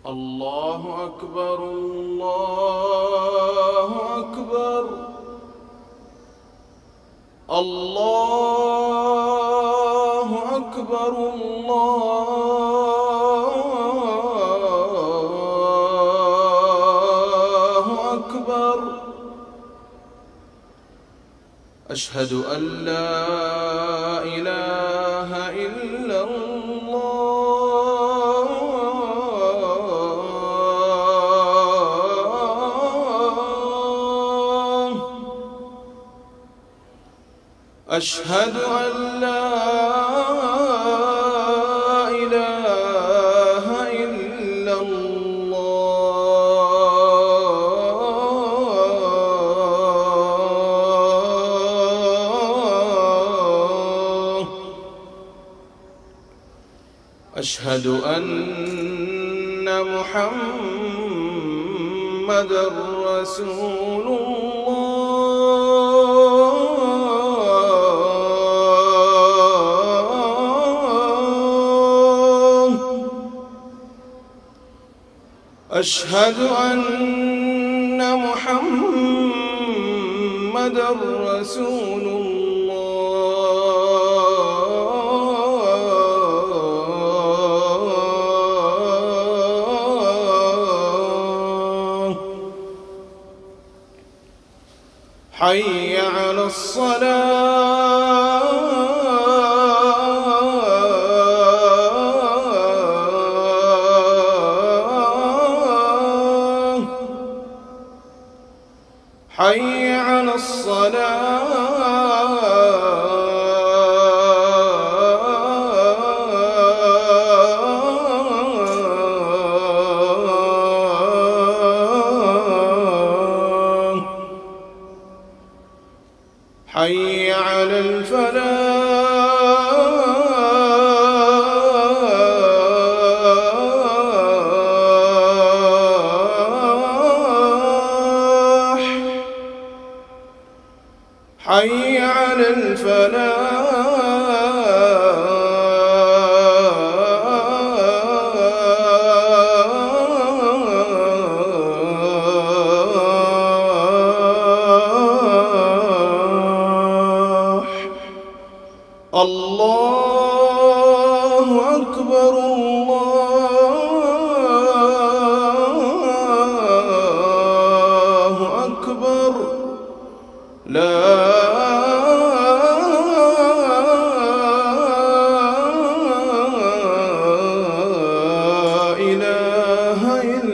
الله أكبر الله أكبر الله أكبر الله أكبر. أشهد أن لا إله إلا الله. أشهد أن لا إله إلا الله. أشهد أن محمدًا رسول الله. أشهد أن محمدًا رسول الله. حي على الصلاة. حي على الصلاة. حي على الفلاح. حي على الفلاح. الله أكبر الله أكبر. لا إله إلا